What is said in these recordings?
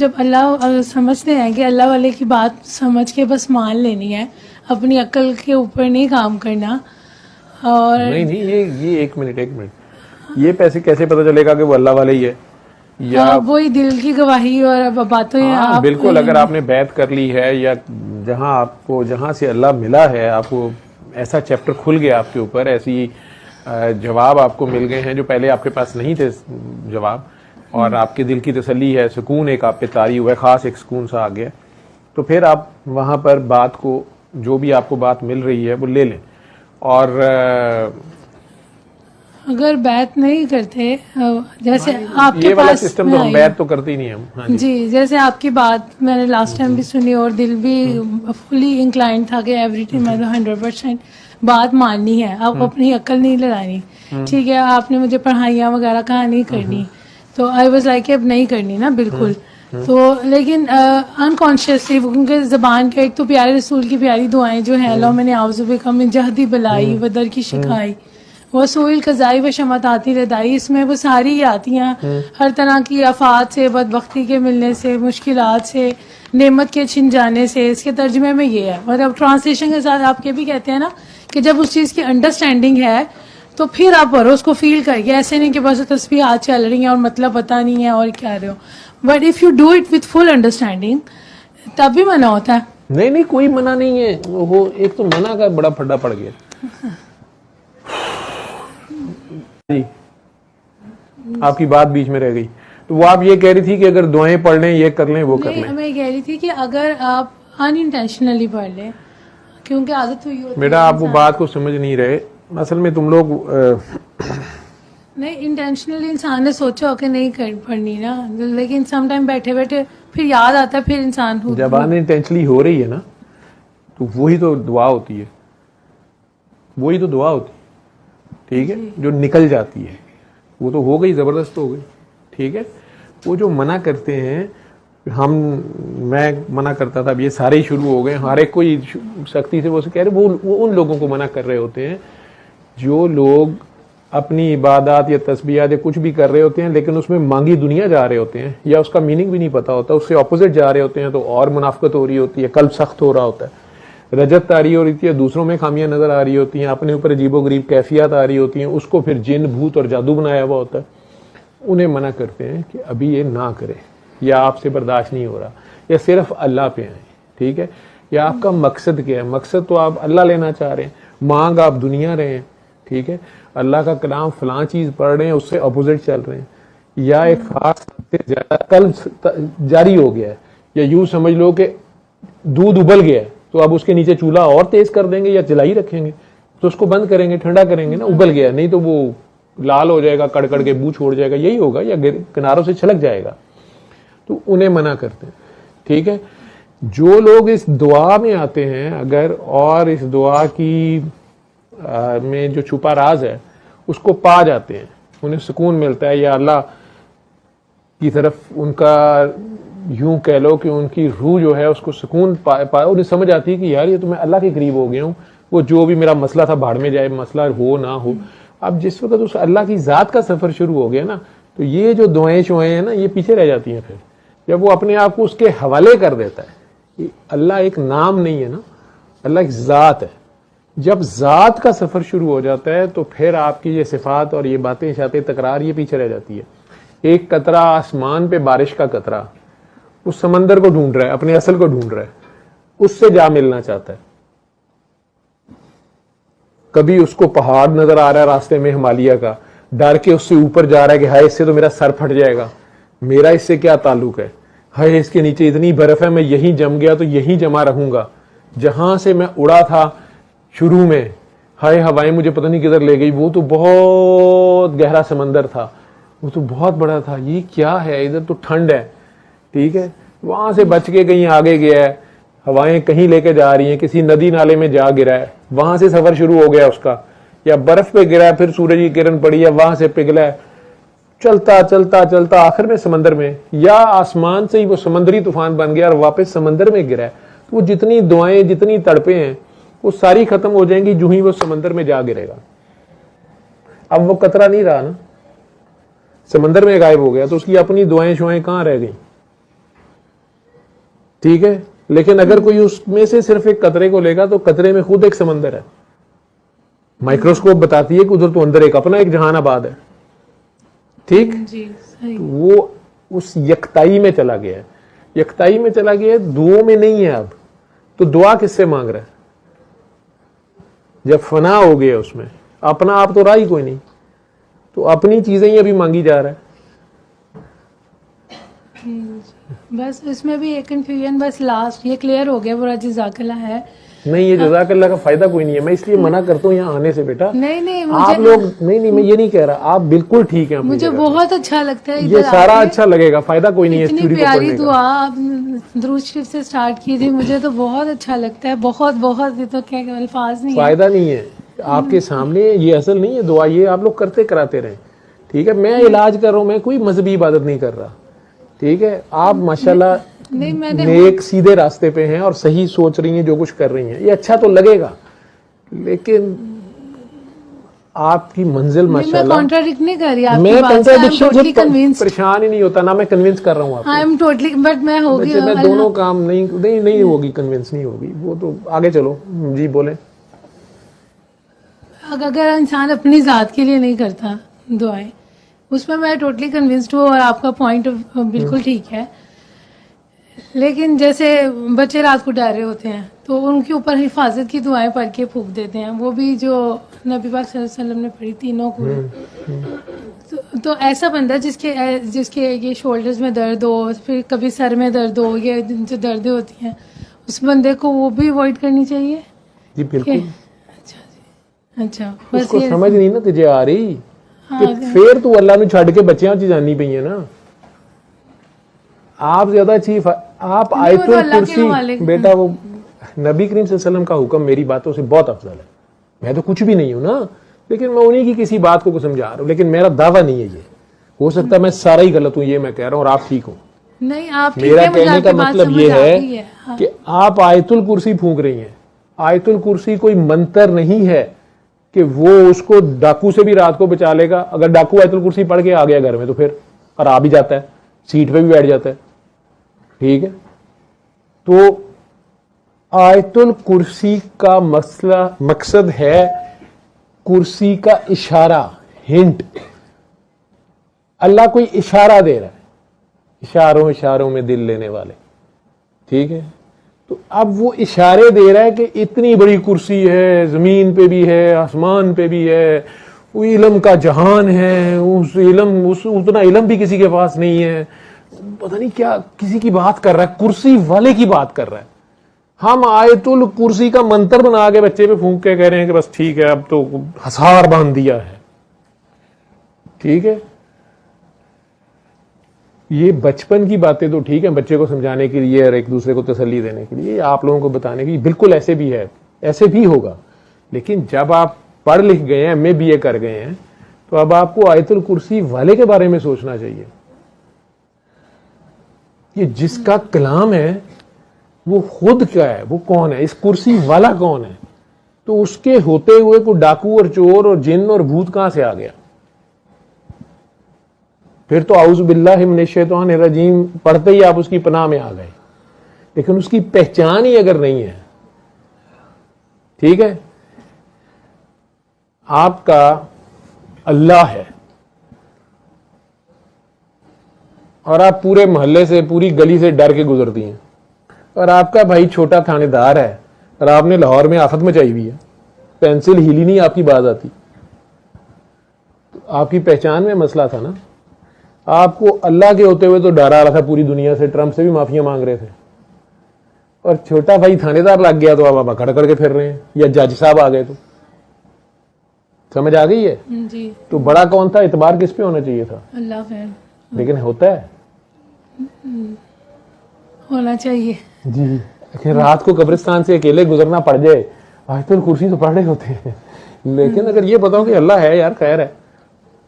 جب اللہ سمجھتے ہیں کہ اللہ والے کی بات سمجھ کے بس مان لینی ہے, اپنی عقل کے اوپر نہیں کام کرنا. اور نہیں یہ ایک منٹ یہ پیسے کیسے پتہ چلے گا کہ وہ اللہ والے ہی ہے یا وہی دل کی گواہی اور باتوں. بالکل, اگر آپ نے بیعت کر لی ہے یا جہاں سے اللہ ملا ہے, آپ کو ایسا چیپٹر کھل گیا آپ کے اوپر, ایسی جواب آپ کو مل گئے ہیں جو پہلے آپ کے پاس نہیں تھے جواب, اور آپ کے دل کی تسلی ہے, سکون ایک آپ پہ طاری ہوا ہے, خاص ایک سکون سا آ گیا, تو پھر آپ وہاں پر بات کو, جو بھی آپ کو بات مل رہی ہے وہ لے لیں. اور اگر بیعت نہیں کرتے, جیسے آپ کے یہ والا پاس سسٹم تو ہم بیعت تو کرتے ہی نہیں ہم. جی, جیسے آپ کی بات میں نے لاسٹ ٹائم بھی سنی اور دل بھی فلی انکلائنڈ تھا کہ ایوری ٹائم میں 100% بات ماننی ہے, آپ اپنی عقل نہیں لڑانی. ٹھیک ہے, آپ نے مجھے پڑھائیاں وغیرہ کہا نہیں کرنی, تو آئی واز لائک اب نہیں کرنی نا بالکل. تو لیکن انکانشیسلی, کیونکہ زبان کے ایک تو پیارے رسول کی پیاری دعائیں جو ہیں, اللہ میں نے اعوذ بک من جہدی بلائی و در کی شکائی وہ سوئل قضائی و شمت آتی ردائی, اس میں وہ ساری ہی آتی ہیں ہر طرح کی آفات سے, بدبختی کے ملنے سے, مشکلات سے, نعمت کے چھن جانے سے. اس کے ترجمے میں یہ ہے, مطلب ٹرانسلیشن کے ساتھ آپ کے بھی کہتے ہیں نا کہ جب اس چیز کی انڈرسٹینڈنگ ہے تو پھر آپ پڑھو, اس کو فیل کریے. ایسے نہیں کہ بس تسبیحات چل رہی ہیں اور مطلب پتہ نہیں ہے اور کیا رہے ہو. But if you do it with full understanding تب بھی منع ہوتا ہے. نہیں کوئی منع نہیں ہے, وہ ایک تو منع کا بڑا پھڈا پڑ گیا. جی آپ کی بات بیچ میں رہ گئی, تو وہ آپ یہ کہہ رہی تھی کہ اگر دعائیں پڑھ لیں, یہ کر لیں, وہ کر لیں. میں کہہ رہی تھی کہ اگر آپ ان انٹینشنلی پڑھ لیں, کیونکہ عادت ہوئی ہوتی ہے. بیٹا آپ وہ بات کو سمجھ نہیں رہے, اصل میں تم لوگ نہیں, انٹینشنلی انسان نے سوچا ہو کہ نہیں پڑھنی نا, لیکن سم ٹائم بیٹھے بیٹھے پھر یاد آتا ہے, پھر انسان جب ان انٹینشنلی ہو رہی ہے نا, تو وہی تو دعا ہوتی ہے, وہی تو دعا ہوتی ہے. ٹھیک ہے, جو نکل جاتی ہے وہ تو ہو گئی, زبردست ہو گئی. ٹھیک ہے, وہ جو منع کرتے ہیں, میں منع کرتا تھا, اب یہ سارے ہی شروع ہو گئے, ہر ایک کوئی سختی سے وہ کہہ رہے, وہ ان لوگوں کو منع کر رہے ہوتے ہیں جو لوگ اپنی عبادات یا تسبیحات یا کچھ بھی کر رہے ہوتے ہیں لیکن اس میں مانگی دنیا جا رہے ہوتے ہیں, یا اس کا میننگ بھی نہیں پتا ہوتا, اس سے اپوزٹ جا رہے ہوتے ہیں, تو اور منافقت ہو رہی ہوتی ہے, قلب سخت ہو رہا ہوتا ہے, رجت تاری ہو رہی ہے, دوسروں میں خامیاں نظر آ رہی ہوتی ہیں, اپنے اوپر عجیب و غریب کیفیات آ رہی ہوتی ہیں, اس کو پھر جن بھوت اور جادو بنایا ہوا ہوتا ہے. انہیں منع کرتے ہیں کہ ابھی یہ نہ کرے, یا آپ سے برداشت نہیں ہو رہا, یا صرف اللہ پہ آئیں. ٹھیک ہے, یا آپ کا مقصد کیا ہے, مقصد تو آپ اللہ لینا چاہ رہے ہیں, مانگ آپ دنیا رہے ہیں. ٹھیک ہے, اللہ کا کلام فلاں چیز پڑھ رہے ہیں, اس سے اپوزٹ چل رہے ہیں, یا ایک خاص قلب جاری ہو گیا ہے, یا یوں سمجھ لو کہ دودھ ابل گیا ہے, تو اب اس کے نیچے چولہا اور تیز کر دیں گے یا جلائی رکھیں گے, تو اس کو بند کریں گے, ٹھنڈا کریں گے نا, ابل گیا, نہیں تو وہ لال ہو جائے گا, کڑ کے بو چھوڑ جائے گا, یہی ہوگا, یا کناروں سے چھلک جائے گا. تو انہیں منع کرتے ہیں. ٹھیک ہے, جو لوگ اس دعا میں آتے ہیں اگر, اور اس دعا کی میں جو چھپا راز ہے اس کو پا جاتے ہیں, انہیں سکون ملتا ہے, یا اللہ کی طرف ان کا یوں کہہ لو کہ ان کی روح جو ہے اس کو سکون پایا, انہیں سمجھ آتی ہے کہ یار یہ تو میں اللہ کے قریب ہو گیا ہوں, وہ جو بھی میرا مسئلہ تھا بھاڑ میں جائے, مسئلہ ہو نہ ہو. اب جس وقت اس اللہ کی ذات کا سفر شروع ہو گیا نا, تو یہ جو دعائیں شوائیں ہیں نا, یہ پیچھے رہ جاتی ہیں. پھر جب وہ اپنے آپ کو اس کے حوالے کر دیتا ہے, اللہ ایک نام نہیں ہے نا, اللہ ایک ذات ہے. جب ذات کا سفر شروع ہو جاتا ہے تو پھر آپ کی یہ صفات اور یہ باتیں شاتیں تکرار یہ پیچھے رہ جاتی ہے. ایک قطرہ آسمان پہ, بارش کا قطرہ, اس سمندر کو ڈھونڈ رہا ہے, اپنے اصل کو ڈھونڈ رہا ہے, اس سے جا ملنا چاہتا ہے. کبھی اس کو پہاڑ نظر آ رہا ہے راستے میں ہمالیہ کا, ڈر کے اس سے اوپر جا رہا ہے کہ ہائے اس سے تو میرا سر پھٹ جائے گا, میرا اس سے کیا تعلق ہے, ہائے اس کے نیچے اتنی برف ہے, میں یہیں جم گیا تو یہیں جمع رہوں گا, جہاں سے میں اڑا تھا شروع میں, ہائے ہوائیں مجھے پتہ نہیں کدھر لے گئی, وہ تو بہت گہرا سمندر تھا, وہ تو بہت بڑا تھا, یہ کیا ہے, ادھر تو ٹھنڈ ہے. ٹھیک ہے, وہاں سے بچ کے کہیں آگے گیا ہے, ہوائیں کہیں لے کے جا رہی ہیں, کسی ندی نالے میں جا گرا ہے, وہاں سے سفر شروع ہو گیا اس کا, یا برف پہ گرا ہے, پھر سورج کی کرن پڑی ہے, وہاں سے پگھلا ہے, چلتا چلتا چلتا آخر میں سمندر میں, یا آسمان سے ہی وہ سمندری طوفان بن گیا اور واپس سمندر میں گرا ہے. وہ جتنی دعائیں جتنی تڑپیں ہیں وہ ساری ختم ہو جائیں گی جو ہی وہ سمندر میں جا گرے گا. اب وہ قطرہ نہیں رہا نا, سمندر میں غائب ہو گیا, تو اس کی اپنی دعائیں شوائیں کہاں رہ گئیں. ٹھیک ہے. لیکن اگر کوئی اس میں سے صرف ایک قطرے کو لے گا تو قطرے میں خود ایک سمندر ہے. مائکروسکوپ بتاتی ہے کہ ادھر تو اندر ایک اپنا ایک جہان آباد ہے. ٹھیک, جی صحیح. وہ اس یکتائی میں چلا گیا ہے. یکتائی میں چلا گیا ہے, دعاؤں میں نہیں ہے. اب تو دعا کس سے مانگ رہا ہے جب فنا ہو گیا اس میں؟ اپنا آپ تو رہا ہی کوئی نہیں, تو اپنی چیزیں ہی ابھی مانگی جا رہا ہے. بس اس میں بھی ایک کنفیوژن بس لاسٹ یہ کلیئر ہو گیا پورا. جزاک اللہ ہے. نہیں, یہ جزاک اللہ کا فائدہ کوئی نہیں ہے. میں اس لیے منع کرتا ہوں یہاں آنے سے بیٹا. نہیں آپ لوگ نہیں, میں یہ نہیں کہہ رہا, آپ بالکل ٹھیک ہیں. مجھے بہت اچھا لگتا ہے یہ سارا اچھا لگے گا, فائدہ کوئی نہیں ہے. اتنی پیاری دعا آپ درود شریف سے سٹارٹ کی تھی, مجھے تو بہت اچھا لگتا ہے. بہت بہت, یہ تو کیا الفاظ نہیں. فائدہ نہیں ہے آپ کے سامنے, یہ اصل نہیں ہے دعا, یہ آپ لوگ کرتے کراتے رہیں. ٹھیک ہے, میں علاج کر رہا ہوں, میں کوئی مذہبی عبادت نہیں کر رہا. ٹھیک ہے, آپ ماشاءاللہ نیک سیدھے راستے پہ ہیں اور صحیح سوچ رہی ہیں, جو کچھ کر رہی ہیں یہ اچھا تو لگے گا, لیکن آپ کی منزل ماشاءاللہ. میں کنٹراڈکٹ نہیں کر رہی آپ میں کی بات سے. کنٹراڈکشن پریشان ہی نہیں ہوتا نا, میں کنونس کر رہا ہوں آپ کو. آئی ایم ٹوٹلی, بٹ میں ہوگی میں دونوں کام نہیں ہوگی, کنونس نہیں ہوگی وہ تو. آگے چلو جی بولیں. اگر انسان اپنی ذات کے لیے نہیں کرتا دعائیں, اس میں میں ٹوٹلی کنونسڈ ہوں, اور آپ کا پوائنٹ بالکل ٹھیک ہے. لیکن جیسے بچے رات کو ڈر رہے ہوتے ہیں تو ان کے اوپر حفاظت کی دعائیں پڑھ کے پھونک دیتے ہیں, وہ بھی جو نبی پاک صلی اللہ علیہ وسلم نے پڑھی تینوں کو. تو ایسا بندہ جس کے یہ شولڈرز میں درد ہو, پھر کبھی سر میں درد ہو, یہ جو دردیں ہوتی ہیں, اس بندے کو وہ بھی اوائڈ کرنی چاہیے. جی بالکل. اچھا, اس کو سمجھ نہیں نا تجھے آ رہی کہ پھر تو اللہ نے چھڈ کے بچیاں چ جانی پئی ہیں نا. آپ زیادہ اچھی, آپ آیت الکرسی بیٹا, وہ نبی کریم صلی اللہ علیہ وسلم کا حکم میری باتوں سے بہت افضل ہے. میں تو کچھ بھی نہیں ہوں نا, لیکن میں انہیں کی کسی بات کو سمجھا رہا ہوں, لیکن میرا دعویٰ نہیں ہے یہ. ہو سکتا ہے میں سارا ہی غلط ہوں, یہ میں کہہ رہا ہوں, اور آپ ٹھیک ہوں. نہیں, آپ میرا کہنے کا مطلب یہ ہے کہ آپ آیت الکرسی پھونک رہی ہیں. آیت الکرسی کوئی منتر نہیں ہے کہ وہ اس کو ڈاکو سے بھی رات کو بچا لے گا. اگر ڈاکو آیت الکرسی پڑھ کے آ گیا گھر میں تو پھر, اور آ بھی جاتا ہے, سیٹ پہ بھی بیٹھ جاتا ہے. ٹھیک ہے, تو آیت الکرسی کا مقصد ہے کرسی کا اشارہ, ہنٹ. اللہ کوئی اشارہ دے رہا ہے, اشاروں میں دل لینے والے. ٹھیک ہے, تو اب وہ اشارے دے رہا ہے کہ اتنی بڑی کرسی ہے, زمین پہ بھی ہے, آسمان پہ بھی ہے, وہ علم کا جہان ہے, اتنا علم بھی کسی کے پاس نہیں ہے. پتہ نہیں کیا کسی کی بات کر رہا ہے, کرسی والے کی بات کر رہا ہے. ہم آیت الکرسی کا منتر بنا کے بچے پہ پھونک کے کہہ رہے ہیں کہ بس ٹھیک ہے اب تو ہسار باندھ دیا ہے. ٹھیک ہے, یہ بچپن کی باتیں تو ٹھیک ہے, بچے کو سمجھانے کے لیے اور ایک دوسرے کو تسلی دینے کے لیے, آپ لوگوں کو بتانے کے لیے, بالکل ایسے بھی ہے, ایسے بھی ہوگا. لیکن جب آپ پڑھ لکھ گئے ہیں, میں BA کر گئے ہیں, تو اب آپ کو آیت الکرسی والے کے بارے میں سوچنا چاہیے. یہ جس کا کلام ہے وہ خود کیا ہے, وہ کون ہے, اس کرسی والا کون ہے. تو اس کے ہوتے ہوئے کوئی ڈاکو اور چور اور جن اور بھوت کہاں سے آ گیا؟ پھر تو اعوذ باللہ من الشیطان الرجیم پڑھتے ہی آپ اس کی پناہ میں آ گئے. لیکن اس کی پہچان ہی اگر نہیں ہے, ٹھیک ہے, آپ کا اللہ ہے اور آپ پورے محلے سے, پوری گلی سے ڈر کے گزرتی ہیں, اور آپ کا بھائی چھوٹا تھانے دار ہے اور آپ نے لاہور میں آفت مچائی ہوئی ہے, پینسل ہیلی نہیں آپ کی بات آتی, تو آپ کی پہچان میں مسئلہ تھا نا. آپ کو اللہ کے ہوتے ہوئے تو ڈر آ رہا تھا پوری دنیا سے, ٹرمپ سے بھی معافیاں مانگ رہے تھے, اور چھوٹا بھائی تھانے دار لگ گیا تو آپ اکڑ کر کے پھر رہے ہیں, یا جج صاحب آ گئے. تو سمجھ آ گئی ہے جی. تو بڑا کون تھا, اعتبار کس پہ ہونا چاہیے تھا؟ اللہ پہ. لیکن ہوتا ہے, ہونا چاہیے جی. لیکن رات کو قبرستان سے اکیلے گزرنا پڑ جائے, آیت الکرسی تو پڑھ رہے ہوتے ہیں, لیکن اگر یہ بتاؤ کہ اللہ ہے یار, خیر ہے,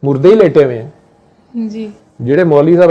مردے ہی لیٹے ہوئے ہیں. جی. جڑے مولوی صاحب